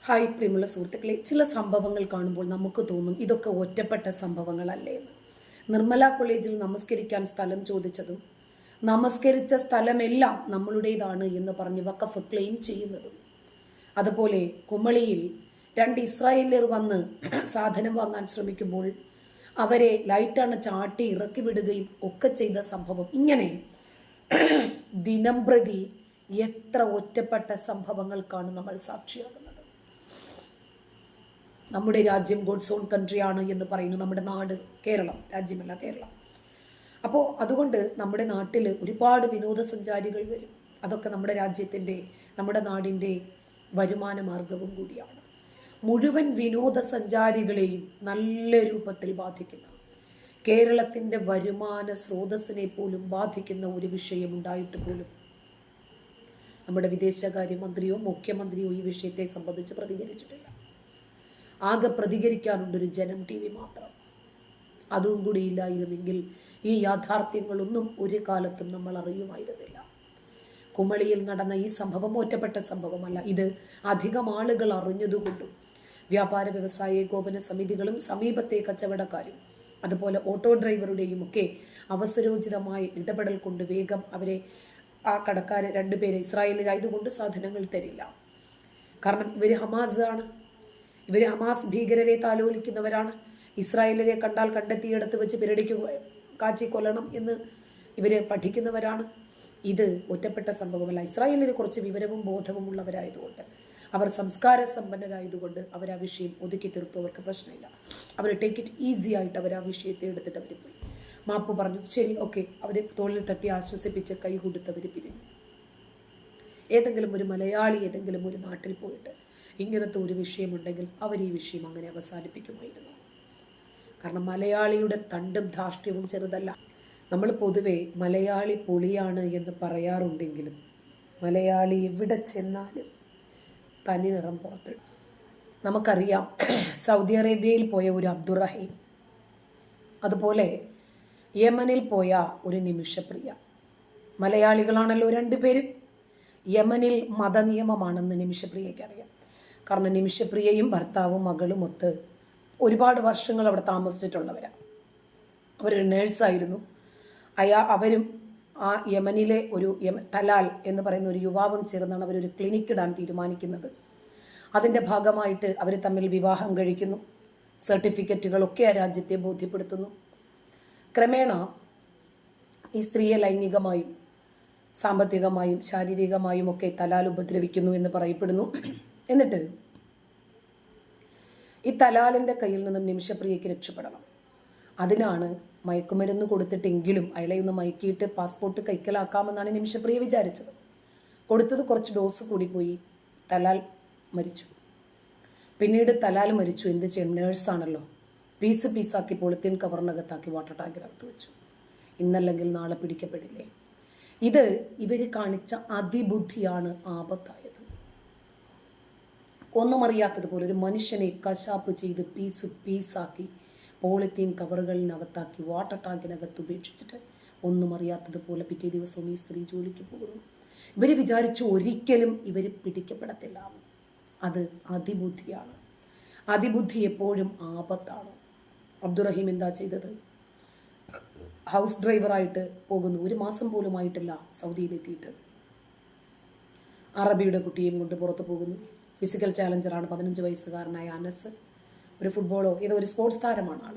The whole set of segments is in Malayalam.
ഹായ് പ്രിയമുള്ള സുഹൃത്തുക്കളെ, ചില സംഭവങ്ങൾ കാണുമ്പോൾ നമുക്ക് തോന്നും ഇതൊക്കെ ഒറ്റപ്പെട്ട സംഭവങ്ങളല്ലേ എന്ന്. നിർമ്മല കോളേജിൽ നമസ്കരിക്കാൻ സ്ഥലം ചോദിച്ചതും നമസ്കരിച്ച സ്ഥലമെല്ലാം നമ്മളുടേതാണ് എന്ന് പറഞ്ഞ് വഖഫ് ക്ലെയിം ചെയ്യുന്നതും, അതുപോലെ കുമളിയിൽ 2 ഇസ്രായേലിയർ വന്ന് സാധനം വാങ്ങാൻ ശ്രമിക്കുമ്പോൾ അവരെ ലൈറ്റാണ് ചാട്ടി ഇറക്കി വിടുകയും ഒക്കെ ചെയ്ത സംഭവം, ഇങ്ങനെ ദിനംപ്രതി എത്ര ഒറ്റപ്പെട്ട സംഭവങ്ങൾക്കാണ് നമ്മൾ സാക്ഷിയാകുന്നത്. നമ്മുടെ രാജ്യം ഗോഡ്സ് ഓൺ കൺട്രിയാണ് എന്ന് പറയുന്നു. നമ്മുടെ നാട് കേരളം, രാജ്യമല്ല കേരളം. അപ്പോൾ അതുകൊണ്ട് നമ്മുടെ നാട്ടിൽ ഒരുപാട് വിനോദസഞ്ചാരികൾ വരും. അതൊക്കെ നമ്മുടെ രാജ്യത്തിൻ്റെ, നമ്മുടെ നാടിൻ്റെ വരുമാന മാർഗവും കൂടിയാണ്. മുഴുവൻ വിനോദസഞ്ചാരികളെയും നല്ല രൂപത്തിൽ ബാധിക്കുന്ന, കേരളത്തിൻ്റെ വരുമാന സ്രോതസ്സിനെ പോലും ബാധിക്കുന്ന ഒരു വിഷയം ഉണ്ടായിട്ട് പോലും നമ്മുടെ വിദേശകാര്യമന്ത്രിയോ മുഖ്യമന്ത്രിയോ ഈ വിഷയത്തെ സംബന്ധിച്ച് പ്രതികരിച്ചിട്ടില്ല. ആകെ പ്രതികരിക്കാനുണ്ടൊരു ജനം TV മാത്രം. അതും കൂടി ഇല്ലായിരുന്നെങ്കിൽ ഈ യാഥാർത്ഥ്യങ്ങളൊന്നും ഒരു കാലത്തും നമ്മൾ അറിയുമായിരുന്നില്ല. കുമളിയിൽ നടന്ന ഈ സംഭവം ഒറ്റപ്പെട്ട സംഭവമല്ല. ഇത് അധികം ആളുകൾ അറിഞ്ഞതുകൊണ്ടും വ്യാപാര വ്യവസായ ഏകോപന സമിതികളും സമീപത്തെ കച്ചവടക്കാരും അതുപോലെ ഓട്ടോ ഡ്രൈവറുടെയും ഒക്കെ അവസരോചിതമായ ഇടപെടൽ കൊണ്ട് വേഗം അവരെ, ആ കടക്കാരെ 2 പേരെ ഇസ്രായേലിലായതുകൊണ്ട് സാധനങ്ങൾ തരില്ല. കാരണം ഇവർ ഹമാസ് ഭീകരരെ താലോലിക്കുന്നവരാണ്. ഇസ്രായേലിനെ കണ്ടാൽ കണ്ടെത്തിയെടുത്ത് വെച്ച് പിരടിക്ക് കാച്ചി കൊല്ലണം എന്ന് ഇവരെ പഠിക്കുന്നവരാണ്. ഇത് ഒറ്റപ്പെട്ട സംഭവമല്ല. ഇസ്രായേലിന് കുറച്ച് വിവരവും ബോധവും ഉള്ളവരായതുകൊണ്ട്, അവർ സംസ്കാര സമ്പന്നരായതുകൊണ്ട് അവർ ആ വിഷയം ഒതുക്കി തീർത്തു. അവർക്ക് പ്രശ്നമില്ല. അവർ ടേക്ക് ഇറ്റ് ഈസി ആയിട്ട് അവർ ആ വിഷയത്തെ എടുത്തിട്ട് അവർ പോയി മാപ്പ് പറഞ്ഞു. ശരി, ഓക്കെ, അവരെ തോളിൽ തട്ടി ആശ്വസിപ്പിച്ച് കൈ കൊടുത്തവർ പിരിഞ്ഞു. ഏതെങ്കിലും ഒരു മലയാളി ഏതെങ്കിലും ഒരു നാട്ടിൽ പോയിട്ട് ഇങ്ങനത്തെ ഒരു വിഷയമുണ്ടെങ്കിൽ അവർ ഈ വിഷയം അങ്ങനെ അവസാനിപ്പിക്കുമായിരുന്നു. കാരണം മലയാളിയുടെ തണ്ടും ധാർഷ്ട്യവും ചെറുതല്ല. നമ്മൾ പൊതുവെ മലയാളി പൊളിയാണ് എന്ന് പറയാറുണ്ടെങ്കിലും മലയാളി എവിടെ ചെന്നാലും തനി നിറം പുറത്ത്. നമുക്കറിയാം, സൗദി അറേബ്യയിൽ പോയ ഒരു അബ്ദുറഹീം, അതുപോലെ യമനിൽ പോയ ഒരു നിമിഷപ്രിയ, മലയാളികളാണല്ലോ 2 പേരും. യമനിൽ മതനിയമമാണെന്ന് നിമിഷപ്രിയയ്ക്ക് അറിയാം. കാരണം നിമിഷപ്രിയയും ഭർത്താവും മകളും ഒത്ത് ഒരുപാട് വർഷങ്ങൾ അവിടെ താമസിച്ചിട്ടുള്ളവരാണ്. അവരൊരു നേഴ്സായിരുന്നു. അവരും ആ യമനിലെ ഒരു തലാൽ എന്ന് പറയുന്ന ഒരു യുവാവും ചേർന്നാണ് അവരൊരു ക്ലിനിക്ക് ഇടാൻ തീരുമാനിക്കുന്നത്. അതിൻ്റെ ഭാഗമായിട്ട് അവർ തമ്മിൽ വിവാഹം കഴിക്കുന്നു. സർട്ടിഫിക്കറ്റുകളൊക്കെ ആ രാജ്യത്തെ ബോധ്യപ്പെടുത്തുന്നു. ക്രമേണ ഈ സ്ത്രീയെ ലൈംഗികമായും സാമ്പത്തികമായും ശാരീരികമായും ഒക്കെ തലാൽ ഉപദ്രവിക്കുന്നു എന്ന് പറയപ്പെടുന്നു. എന്നിട്ട് ഈ തലാലിൻ്റെ കയ്യിൽ നിന്നും നിമിഷപ്രിയയ്ക്ക് രക്ഷപ്പെടണം. അതിനാണ് മയക്കുമരുന്ന് കൊടുത്തിട്ടെങ്കിലും അയാളെ ഒന്ന് മയക്കിയിട്ട് പാസ്പോർട്ട് കൈക്കലാക്കാമെന്നാണ് നിമിഷപ്രിയ വിചാരിച്ചത്. കൊടുത്തത് കുറച്ച് ഡോസ് കൂടിപ്പോയി. തലാൽ മരിച്ചു. പിന്നീട് തലാൽ മരിച്ചു. എന്ത് ചെയ്യണം? നേഴ്സാണല്ലോ. പീസാക്കി പോളിത്തീൻ കവറിനകത്താക്കി വാട്ടർ ടാങ്കിനകത്ത് വെച്ചു. ഇന്നല്ലെങ്കിൽ നാളെ പിടിക്കപ്പെടില്ലേ? ഇത് ഇവർ കാണിച്ച അതിബുദ്ധിയാണ് ആപത്തായത്. ഒന്നും അറിയാത്തതുപോലെ ഒരു മനുഷ്യനെ കശാപ്പ് ചെയ്ത് പീസാക്കി പോളിത്തീൻ കവറുകളിനകത്താക്കി വാട്ടർ ടാങ്കിനകത്ത് ഉപേക്ഷിച്ചിട്ട് ഒന്നും അറിയാത്തതുപോലെ പിറ്റേ ദിവസവും ഈ സ്ത്രീ ജോലിക്ക് പോകുന്നു. ഇവർ വിചാരിച്ചു ഒരിക്കലും ഇവർ പിടിക്കപ്പെടത്തില്ല. അത് അതിബുദ്ധിയാണ്. അതിബുദ്ധി എപ്പോഴും ആപത്താണ്. അബ്ദുറഹീം എന്താ ചെയ്തത്? ഹൗസ് ഡ്രൈവറായിട്ട് പോകുന്നു. 1 മാസം പോലും ആയിട്ടില്ല സൗദിയിലെത്തിയിട്ട്. അറബിയുടെ കുട്ടിയും കൊണ്ട് പുറത്ത് പോകുന്നു. ഫിസിക്കൽ ചാലഞ്ചറാണ് 15 വയസ്സുകാരനായ അനസ്. ഒരു ഫുട്ബോളോ ഏതോ ഒരു സ്പോർട്സ് താരമാണ് ആൾ.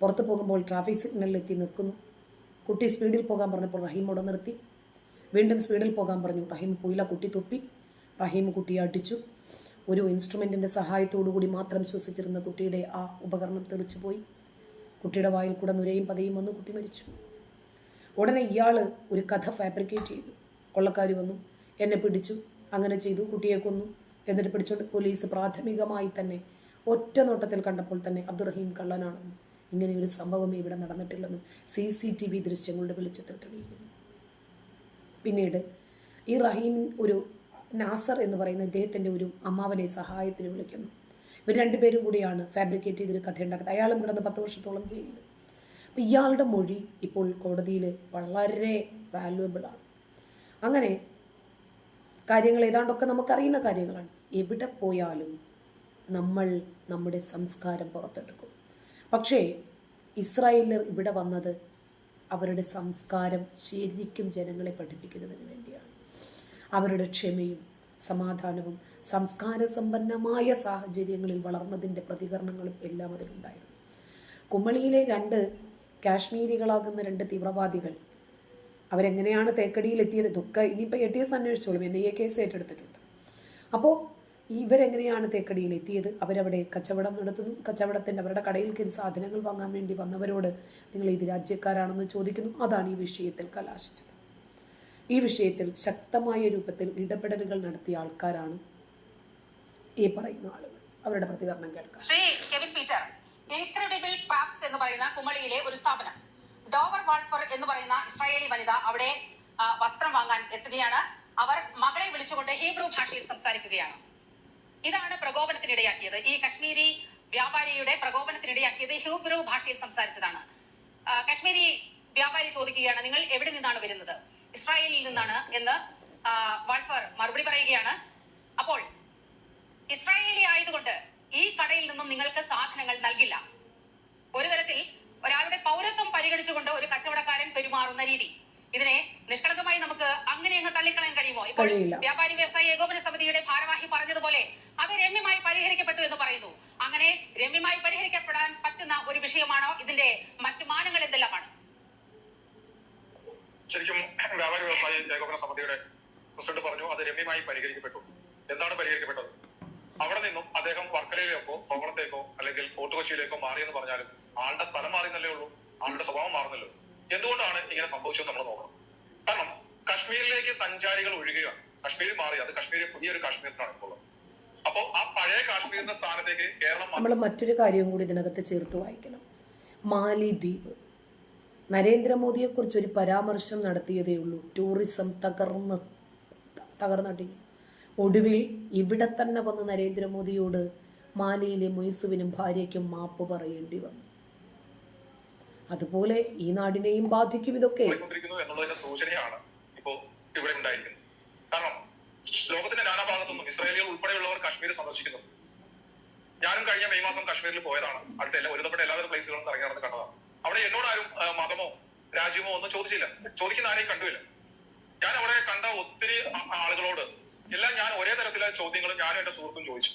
പുറത്ത് പോകുമ്പോൾ ട്രാഫിക് സിഗ്നലിൽ എത്തി നിൽക്കുന്നു. കുട്ടി സ്പീഡിൽ പോകാൻ പറഞ്ഞപ്പോൾ റഹീമോട് നിർത്തി. വീണ്ടും സ്പീഡിൽ പോകാൻ പറഞ്ഞു. റഹീം പോയില്ല. കുട്ടി തുപ്പി. റഹീം കുട്ടിയെ അടിച്ചു. ഒരു ഇൻസ്ട്രുമെൻറ്റിൻ്റെ സഹായത്തോടു കൂടി മാത്രം ശ്വസിച്ചിരുന്ന കുട്ടിയുടെ ആ ഉപകരണം തെറിച്ചു പോയി. കുട്ടിയുടെ വായിൽ കൂടെ നുരയും പതയും വന്നു. കുട്ടി മരിച്ചു. ഉടനെ ഇയാൾ ഒരു കഥ ഫാബ്രിക്കേറ്റ് ചെയ്തു. കൊള്ളക്കാർ വന്നു, എന്നെ പിടിച്ചു, അങ്ങനെ ചെയ്തു, കുട്ടിയെ കൊന്നു, എന്നിട്ട് പിടിച്ചോണ്ട് പോലീസ് പ്രാഥമികമായി തന്നെ ഒറ്റ നോട്ടത്തിൽ കണ്ടപ്പോൾ തന്നെ അബ്ദുറഹീം കള്ളനാണെന്നും ഇങ്ങനെയൊരു സംഭവം ഇവിടെ നടന്നിട്ടില്ലെന്നും CCTV ദൃശ്യങ്ങളുടെ വെളിച്ചത്തിൽ തെളിയിക്കുന്നു. പിന്നീട് ഈ റഹീം ഒരു നാസർ എന്ന് പറയുന്ന ഇദ്ദേഹത്തിൻ്റെ ഒരു അമ്മാവനെ സഹായത്തിന് വിളിക്കുന്നു. ഇവർ 2 പേരും കൂടിയാണ് ഫാബ്രിക്കേറ്റ് ചെയ്തൊരു കഥ ഉണ്ടാക്കുന്നത്. അയാളും കിടന്ന് 10 വർഷത്തോളം ചെയ്യുന്നത്. അപ്പോൾ ഇയാളുടെ മൊഴി ഇപ്പോൾ കോടതിയിൽ വളരെ വാല്യുവബിളാണ്. അങ്ങനെ കാര്യങ്ങൾ ഏതാണ്ടൊക്കെ നമുക്കറിയുന്ന കാര്യങ്ങളാണ്. എവിടെ പോയാലും നമ്മൾ നമ്മുടെ സംസ്കാരം പുറത്തെടുക്കും. പക്ഷേ ഇസ്രായേലിൽ ഇവിടെ വന്നത് അവരുടെ സംസ്കാരം ശരിക്കും ജനങ്ങളെ പഠിപ്പിക്കുന്നതിന് വേണ്ടിയാണ്. അവരുടെ ക്ഷമയും സമാധാനവും സംസ്കാര സമ്പന്നമായ സാഹചര്യങ്ങളിൽ വളർന്നതിൻ്റെ പ്രതികരണങ്ങളും എല്ലാം അതിലുണ്ടായിരുന്നു. കുമളിയിലെ 2 കാശ്മീരികളാകുന്ന 2 തീവ്രവാദികൾ അവരെങ്ങനെയാണ് തേക്കടിയിലെത്തിയത് ഇതൊക്കെ ഇനിയിപ്പോൾ ATS അന്വേഷിച്ചോളും. NIA കേസ് ഏറ്റെടുത്തിട്ടുണ്ട്. അപ്പോൾ ഇവരെങ്ങനെയാണ് തേക്കടിയിലെത്തിയത്? അവരവിടെ കച്ചവടം നടത്തുന്നു. കച്ചവടത്തിൻ്റെ അവരുടെ കടയിൽ കയറി സാധനങ്ങൾ വാങ്ങാൻ വേണ്ടി വന്നവരോട് നിങ്ങൾ ഇത് രാജ്യക്കാരാണെന്ന് ചോദിക്കുന്നു. അതാണ് ഈ വിഷയത്തിൽ കലാശിച്ചത്. ഈ വിഷയത്തിൽ ശക്തമായ രൂപത്തിൽ ഇടപെടലുകൾ നടത്തിയ ആൾക്കാരാണ് ഈ പറയുന്ന ആളുകൾ. അവരുടെ പ്രതികരണം കേൾക്കാം. Shri Kevin Peter, incredible crafts എന്ന് പറയുന്ന കുമളിയിലെ ഒരു സ്ഥാപനം, ഡോവർ വാൾഫർ എന്ന് പറയുന്ന ഇസ്രായേലി വനിത അവിടെ വസ്ത്രം വാങ്ങാൻ എത്തുകയാണ്. അവർ മകളെ വിളിച്ചുകൊണ്ട് ഹീബ്രു ഭാഷയിൽ സംസാരിക്കുകയാണ്. ഇതാണ് പ്രകോപനത്തിനിടയാക്കിയത്. ഈ കശ്മീരി വ്യാപാരിയുടെ പ്രകോപനത്തിനിടയാക്കിയത് ഹീബ്രു ഭാഷയിൽ സംസാരിച്ചതാണ്. കശ്മീരി വ്യാപാരി ചോദിക്കുകയാണ്, നിങ്ങൾ എവിടെ നിന്നാണ് വരുന്നത്? ഇസ്രായേലിൽ നിന്നാണ് എന്ന് വാൾഫർ മറുപടി പറയുകയാണ്. അപ്പോൾ ഇസ്രായേലി ആയതുകൊണ്ട് ഈ കടയിൽ നിന്നും നിങ്ങൾക്ക് സാധനങ്ങൾ നൽകില്ല. ഒരു തരത്തിൽ ഒരാളുടെ പൗരത്വം പരിഗണിച്ചുകൊണ്ട് ഒരു കച്ചവടക്കാരൻ പെരുമാറുന്ന രീതി, ഇതിനെ നിഷ്കളങ്കമായി നമുക്ക് അങ്ങനെ അങ്ങ് തള്ളിക്കളയാൻ കഴിയുമോ? ഇപ്പോൾ വ്യാപാരി വ്യവസായ ഏകോപന സമിതിയുടെ ഭാരവാഹി പറഞ്ഞതുപോലെ അത് രമ്യമായി പരിഹരിക്കപ്പെട്ടു എന്ന് പറയുന്നു. അങ്ങനെ രമ്യമായി പരിഹരിക്കപ്പെടാൻ പറ്റുന്ന ഒരു വിഷയമാണോ? ഇതിന്റെ മറ്റു മാനങ്ങൾ എന്തെല്ലാമാണ്? ശരിക്കും വ്യാപാരി വ്യവസായ ഏകോപന സമിതിയുടെ പ്രസിഡന്റ് പറഞ്ഞു അത് രമ്യമായി പരിഹരിക്കപ്പെട്ടു. എന്താണ് പരിഹരിക്കപ്പെട്ടത്? അവിടെ നിന്നും അദ്ദേഹം വർക്കലയിലേക്കോ കോവളത്തേക്കോ അല്ലെങ്കിൽ ഫോർട്ട് കൊച്ചിയിലേക്കോ മാറിയെന്ന് പറഞ്ഞാലും ആളുടെ സ്ഥലം മാറിയെന്നല്ലേ ഉള്ളൂ, ആളുടെ സ്വഭാവം മാറുന്നല്ലോ. എന്തുകൊണ്ടാണ് ഇങ്ങനെ സംഭവിച്ചത് നമ്മൾ നോക്കണം. കാരണം കശ്മീരിലേക്ക് സഞ്ചാരികൾ ഒഴുകുകയാണ്. കശ്മീർ മാറി, അത് കശ്മീർ പുതിയൊരു കാശ്മീരിലാണ് ഇപ്പോൾ. അപ്പോ ആ പഴയ കാശ്മീരിന്റെ സ്ഥാനത്തേക്ക് കേരളം. നമ്മൾ മറ്റൊരു കാര്യവും കൂടി ഇതിനകത്ത് ചേർത്ത് വായിക്കണം. മാലിദ്വീപ് നരേന്ദ്രമോദിയെക്കുറിച്ച് ഒരു പരാമർശം നടത്തിയതേ ഉള്ളൂ. ടൂറിസം തകർന്നടിഞ്ഞു. ഒടുവിൽ ഇവിടെ തന്നെ വന്ന് നരേന്ദ്രമോദിയോട് മാലിയിലെ മൊയ്സുവിനും ഭാര്യയ്ക്കും മാപ്പ് പറയേണ്ടി വന്നു. അതുപോലെ ഈ നാടിനെയും ബാധിക്കും ഇതൊക്കെ എന്നുള്ളതിന്റെ സൂചനയാണ് ഇപ്പോ ഇവിടെ ഉണ്ടായിരിക്കുന്നത്. കാരണം ലോകത്തിന്റെ നാനാഭാഗത്തുനിന്നും ഇസ്രായേലികൾ ഉൾപ്പെടെയുള്ളവർ കാശ്മീർ സന്ദർശിക്കുന്നു. ഞാനും കഴിഞ്ഞ മെയ് മാസം കാശ്മീരിൽ പോയതാണ്. അടുത്ത ഒരുതപ്പെട്ട എല്ലാവിധ പ്ലേസുകളും ഇറങ്ങി നടന്ന് കണ്ടതാണ്. അവിടെ എന്നോട് ആരും മതമോ രാജ്യമോ ഒന്നും ചോദിച്ചില്ല, ചോദിക്കുന്ന ആരെയും കണ്ടുമില്ല. ഞാൻ അവിടെ കണ്ട ഒത്തിരി ആളുകളോട് എല്ലാം ഞാൻ ഒരേ തരത്തിലെ ചോദ്യങ്ങളും ഞാനും എന്റെ സുഹൃത്തും ചോദിച്ചു.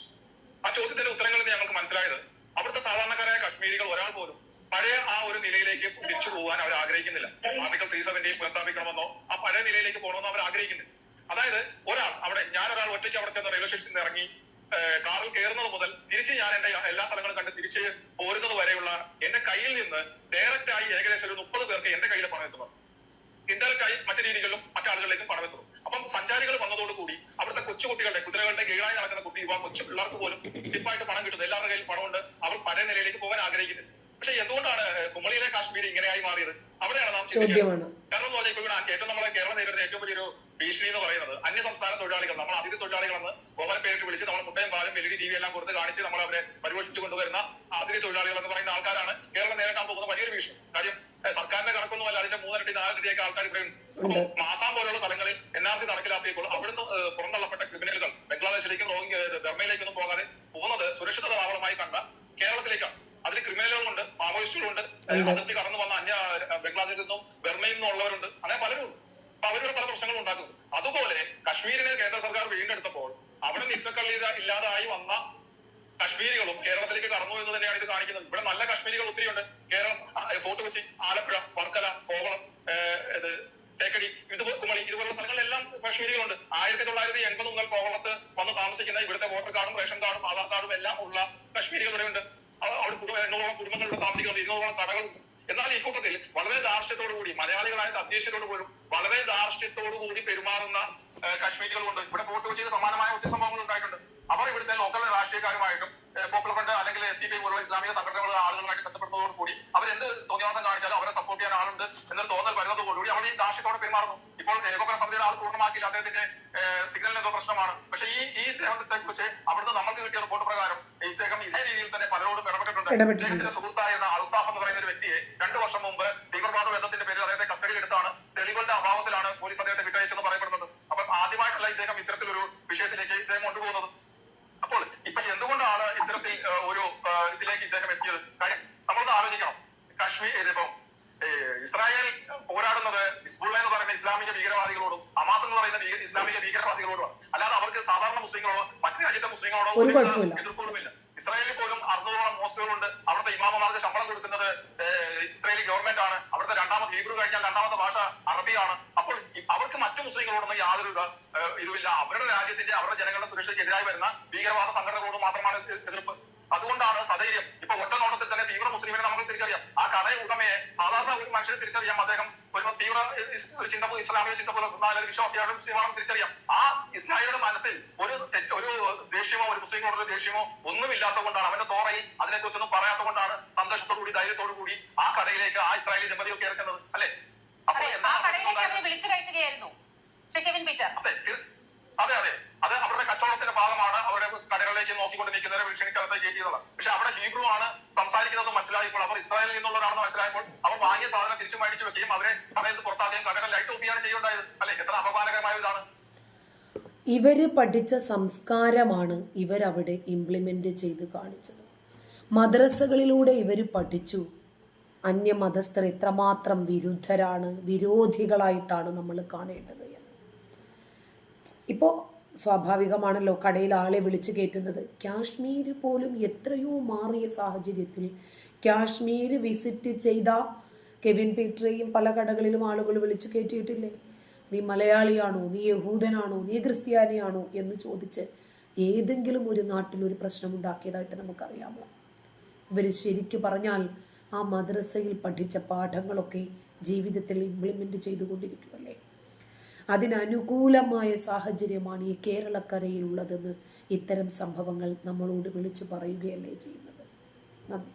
ആ ചോദ്യത്തിന്റെ ഉത്തരങ്ങളിൽ നിന്ന് ഞങ്ങൾക്ക് മനസ്സിലായത് അവിടുത്തെ സാധാരണക്കാരായ കശ്മീരികൾ ഒരാൾ പോലും പഴയ ആ ഒരു നിലയിലേക്ക് തിരിച്ചു പോകാൻ അവർ ആഗ്രഹിക്കുന്നില്ല. ആർട്ടിക്കിൾ 370 പുനഃസ്ഥാപിക്കണമെന്നോ ആ പഴയ നിലയിലേക്ക് പോകണമെന്നോ അവർ ആഗ്രഹിക്കുന്നില്ല. അതായത് ഞാനൊരാൾ ഒറ്റയ്ക്ക് അവിടെ ചെന്ന് റെയിൽവേ സ്റ്റേഷനിൽ ഇറങ്ങി കാറിൽ കയറുന്നത് മുതൽ തിരിച്ച് ഞാൻ എന്റെ എല്ലാ സ്ഥലങ്ങളും കണ്ട് തിരിച്ച് പോരുന്നത് വരെയുള്ള എന്റെ കയ്യിൽ നിന്ന് ഡയറക്റ്റ് ആയി ഏകദേശം ഒരു 30 പേർക്ക് എന്റെ കയ്യിൽ പണം എത്തുന്നു. ഇൻഡയറക്റ്റ് ആയി മറ്റു രീതികളിലും മറ്റാളുകളിലേക്കും പണം എത്തുന്നു. അപ്പം സഞ്ചാരികൾ വന്നതോടുകൂടി അവിടുത്തെ കൊച്ചുകുട്ടികളുടെ കുതിരകളുടെ കീഴായി നടക്കുന്ന കൊച്ചു പിള്ളേർക്ക് പോലും ടിപ്പായിട്ട് പണം കിട്ടുന്നു. എല്ലാവരുടെ കയ്യിൽ പണമുണ്ട്. അവർ പഴയ നിലയിലേക്ക് പോകാൻ ആഗ്രഹിക്കുന്നത്. പക്ഷെ എന്തുകൊണ്ടാണ് കുമളിയിലെ കാശ്മീർ ഇങ്ങനെയായി മാറിയത്? അവിടെയാണ് നാം ചിന്തിക്കുന്നത്. കാരണം എന്ന് പറഞ്ഞാൽ ഇപ്പൊ ഇവിടെ ഏറ്റവും നമ്മളെ കേരളം നേരിടുന്ന ഏറ്റവും വലിയൊരു ഭീഷണി എന്ന് പറയുന്നത് അന്യ സംസ്ഥാന തൊഴിലാളികൾ, നമ്മൾ അതിഥി തൊഴിലാളികളെന്ന് ഓമന പേരിട്ട് വിളിച്ച് നമ്മൾ മുട്ടയും പാലും LED TV എല്ലാം കൊടുത്ത് കാണിച്ച് നമ്മൾ അവരെ പരിപോഷിച്ചു കൊണ്ടുവരുന്ന അതിഥി തൊഴിലാളികൾ എന്ന് പറയുന്ന ആൾക്കാരാണ് കേരളം നേരിടാൻ പോകുന്ന വലിയൊരു ഭീഷണി. കാര്യം സർക്കാരിന്റെ കണക്കൊന്നുമല്ല, അതിന്റെ 3 ഇരട്ടി 4 ഇരട്ടിയൊക്കെ ആൾക്കാർ ഇവിടെ ഉണ്ട്. അപ്പോൾ മാസാം പോലുള്ള സ്ഥലങ്ങളിൽ NRC നടപ്പിലാക്കിയപ്പോൾ അവിടുന്ന് പുറന്തള്ളപ്പെട്ട ക്രിമിനലുകൾ ബംഗ്ലാദേശിലേക്കും ബർമയിലേക്കൊന്നും പോകാതെ പോകുന്നത് സുരക്ഷിത താവളമായി കണ്ട കേരളത്തിലേക്കാണ്. അതിൽ ക്രിമിനലുകളുണ്ട്, മാവോയിസ്റ്റുകളുണ്ട്, അതിർത്തി കടന്നു വന്ന ബംഗ്ലാദേശിൽ നിന്നും ബർമയിൽ നിന്നും ഉള്ളവരുണ്ട്, അങ്ങനെ പലരും. അപ്പൊ അവരുടെ പല പ്രശ്നങ്ങളും ഉണ്ടാക്കുന്നു. അതുപോലെ കശ്മീരിനെ കേന്ദ്ര സർക്കാർ വീണ്ടെടുത്തപ്പോൾ അവിടെ നിക്കക്കള്ളി ഇല്ലാതായി വന്ന കശ്മീരികളും കേരളത്തിലേക്ക് കടന്നു എന്ന് തന്നെയാണ് ഇത് കാണിക്കുന്നത്. ഇവിടെ നല്ല കശ്മീരികൾ ഒത്തിരി ഉണ്ട്. കേരളം, ഫോർട്ട് കൊച്ചി, ആലപ്പുഴ, വർക്കല, കോവളം, തേക്കടി, കുമളി ഇതുപോലുള്ള സ്ഥലങ്ങളിലെല്ലാം കശ്മീരികളുണ്ട്. 1980 മുതൽ കോവളത്ത് വന്ന് താമസിക്കുന്ന ഇവിടുത്തെ വോട്ടർ കാർഡും റേഷൻ കാർഡും ആധാർ കാർഡും എല്ലാം ഉള്ള കശ്മീരികൾ ഇവിടെ ഉണ്ട്. അവിടെ 800 കുടുംബങ്ങളുടെ താമസിക്കുന്നുണ്ട്, 200 കടകളുണ്ട്. എന്നാൽ ഈ കൂട്ടത്തിൽ വളരെ ധാർഷ്ട്യത്തോടുകൂടി മലയാളികളായ തദ്ദേശീയരോട് പോലും വളരെ ധാർഷ്ട്യത്തോടുകൂടി പെരുമാറുന്ന കശ്മീരികളുണ്ട്. ഇവിടെ ഫോർട്ട് കൊച്ചിയിൽ സമാനമായ ഒത്തിരി സംഭവങ്ങൾ ഉണ്ടായിട്ടുണ്ട്. അവർ ഇവിടുത്തെ ലോക്കൽ രാഷ്ട്രീയക്കാരുമായിട്ടും പോപ്പുലർ ഫ്രണ്ട് അല്ലെങ്കിൽ SDPI പോലുള്ള ഇസ്ലാമിക സംഘടനകളുടെ ആളുകളുമായിട്ട് ബന്ധപ്പെടുന്നതോടുകൂടി അവരെന്ത് തോന്നിവാസം കാണിച്ചാലും അവരെ സപ്പോർട്ട് ചെയ്യാൻ ആളുണ്ട് എന്നൊരു തോന്നൽ വരുന്നതോടുകൂടി അവർ ഈ ധാർഷ്ട്യത്തോടെ പെരുമാറുന്നു. ഇപ്പോൾ ഏകോപന സമിതിയുടെ ആൾ പൂർണ്ണമാക്കിയില്ല, അദ്ദേഹത്തിന്റെ സിഗ്നലിന് എന്തോ പ്രശ്നമാണ്. പക്ഷേ ഈ ദേഹത്തെ കുറിച്ച് അവിടുന്ന് നമ്മൾക്ക് കിട്ടിയ റിപ്പോർട്ട് പ്രകാരം ഇദ്ദേഹം ഇതേ രീതിയിൽ തന്നെ പലരോടും ഇടപെട്ടിട്ടുണ്ട്. ഇദ്ദേഹത്തിന്റെ സുഹൃത്തായിരുന്ന അൽത്താഫ് എന്ന് പറയുന്ന ഒരു വ്യക്തിയെ 2 വർഷം മുമ്പ് തീവ്രവാദ ബന്ധത്തിന്റെ പേരിൽ അദ്ദേഹത്തെ കസ്റ്റഡിയിലെടുത്താണ്. തെളിവുകളുടെ അഭാവത്തിലാണ് പോലീസ് അദ്ദേഹത്തെ വിട്ടയച്ചെന്ന് പറയപ്പെടുന്നത്. അപ്പം ആദ്യമായിട്ടുള്ള ഇദ്ദേഹം ഇത്തരത്തിലൊരു വിഷയത്തിലേക്ക് ഇദ്ദേഹം കൊണ്ടുപോകുന്നത്. ഇദ്ദേഹം എത്തിയത്? കാര്യം നമ്മളൊന്ന് ആലോചിക്കണം. കാശ്മീർ ഇതിപ്പോ ഇസ്രായേൽ പോരാടുന്നത് ഹിസ്ബുള്ള എന്ന് പറയുന്ന ഇസ്ലാമിക ഭീകരവാദികളോടും ഹമാസ് എന്ന് പറയുന്ന ഇസ്ലാമിക ഭീകരവാദികളോടും, അല്ലാതെ അവർക്ക് സാധാരണ മുസ്ലിങ്ങളോടോ മറ്റു രാജ്യത്തെ മുസ്ലിങ്ങളോടോ ഒരു എതിർപ്പുകളുമില്ല. ഇസ്രായേലിൽ പോലും 600ഓളം മോസ്കുകളുണ്ട്. അവിടുത്തെ ഇമാമമാർക്ക് ശമ്പളം കൊടുക്കുന്നത് ഇസ്രായേലി ഗവൺമെന്റ് ആണ്. അവിടുത്തെ രണ്ടാമത് ഹീബ്രു കഴിഞ്ഞാൽ രണ്ടാമത്തെ ഭാഷ അറബിയാണ്. അപ്പോൾ അവർക്ക് മറ്റു മുസ്ലിങ്ങളോടൊന്നും യാതൊരു ഇതുമില്ല. അവരുടെ രാജ്യത്തിന്റെ അവരുടെ ജനങ്ങളുടെ സുരക്ഷയ്ക്ക് എതിരായി വരുന്ന ഭീകരവാദ സംഘടനകളോട് മാത്രമാണ് എതിർപ്പ്. അതുകൊണ്ടാണ് സധൈര്യം ഇപ്പൊ ഒറ്റ നോട്ടത്തിൽ തന്നെ തീവ്ര മുസ്ലിമിനെ നമുക്ക് തിരിച്ചറിയാം. ആ കടയ ഉടമയെ സാധാരണ ഒരു മനുഷ്യനെ തിരിച്ചറിയാം. അദ്ദേഹം ഒരു തീവ്ര ഇസ്ലാമിക ചിന്ത പുലർത്തുന്ന വിശ്വാസിയായ മുസ്ലിമാണെന്ന് തിരിച്ചറിയാം. ആ ഇസ്ലാമിയുടെ മനസ്സിൽ ഒരു ദേഷ്യമോ ഒരു മുസ്ലിങ്ങളോടൊരു ദേഷ്യമോ ഒന്നുമില്ലാത്തത് കൊണ്ടാണ്, അവന്റെ തോറയിൽ അതിനെക്കുറിച്ചൊന്നും പറയാത്തത് കൊണ്ടാണ് സന്തോഷത്തോടുകൂടി ധൈര്യത്തോടു കൂടി ആ കടയിലേക്ക് ആ ഇസ്രായേലി ദമ്പതികൾ കയറി ചെന്നത്. അല്ലെ? വിളിച്ചു കയറ്റുകയായിരുന്നു ശ്രീ കെവിൻ പീറ്റർ. അതെ അതെ, അത് അവരുടെ കച്ചവടത്തിന്റെ ഭാഗമാണ്. അവരുടെ കടകളിലേക്ക് നോക്കിക്കൊണ്ട് നിൽക്കുന്നവരെ ഭീഷണിക്കകത്ത് കയറ്റിയതാണ്. പക്ഷെ അവിടെ ഹീബ്രു ആണ് സംസാരിക്കുന്നത് മനസ്സിലായപ്പോൾ, അവർ ഇസ്രായേലിൽ നിന്നുള്ളവരാണെന്ന് മനസ്സിലായപ്പോൾ അവർ വാങ്ങിയ സാധനം തിരിച്ചു മേടിച്ചു വെക്കുകയും അവരെ കടയിൽ പുറത്താക്കുകയും കടകൾ ലൈറ്റ് ഓഫ് ചെയ്യാണ് ചെയ്യുണ്ടായത്. അല്ലെ? എത്ര അപമാനകരമായ ഇതാണ്. ഇവര് പഠിച്ച സംസ്കാരമാണ് ഇവരവിടെ ഇംപ്ലിമെന്റ് ചെയ്ത് കാണിച്ചത്. മദ്രസകളിലൂടെ ഇവർ പഠിച്ചു അന്യമതസ്ഥർ എത്രമാത്രം വിരുദ്ധരാണ്, വിരോധികളായിട്ടാണ് നമ്മൾ കാണേണ്ടത് എന്ന്. ഇപ്പോൾ സ്വാഭാവികമാണല്ലോ കടയിൽ ആളെ വിളിച്ചു കയറ്റുന്നത്. കാശ്മീർ പോലും എത്രയോ മാറിയ സാഹചര്യത്തിൽ കാശ്മീർ വിസിറ്റ് ചെയ്ത കെവിൻ പീറ്ററേയും പല കടകളിലും ആളുകൾ വിളിച്ചു കയറ്റിയിട്ടില്ലേ? നീ മലയാളിയാണോ, നീ യഹൂദനാണോ, നീ ക്രിസ്ത്യാനിയാണോ എന്ന് ചോദിച്ച് ഏതെങ്കിലും ഒരു നാട്ടിൽ ഒരു പ്രശ്നമുണ്ടാക്കിയതായിട്ട് നമുക്കറിയാമോ? ഇവർ ശരിക്കു പറഞ്ഞാൽ ആ മദ്രസയിൽ പഠിച്ച പാഠങ്ങളൊക്കെ ജീവിതത്തിൽ ഇംപ്ലിമെന്റ് ചെയ്തുകൊണ്ടിരിക്കുമല്ലേ? അതിനനുകൂലമായ സാഹചര്യമാണ് ഈ കേരളക്കരയിലുള്ളതെന്ന് ഇത്തരം സംഭവങ്ങൾ നമ്മളോട് വിളിച്ചു പറയുകയല്ലേ ചെയ്യുന്നത്. നന്ദി.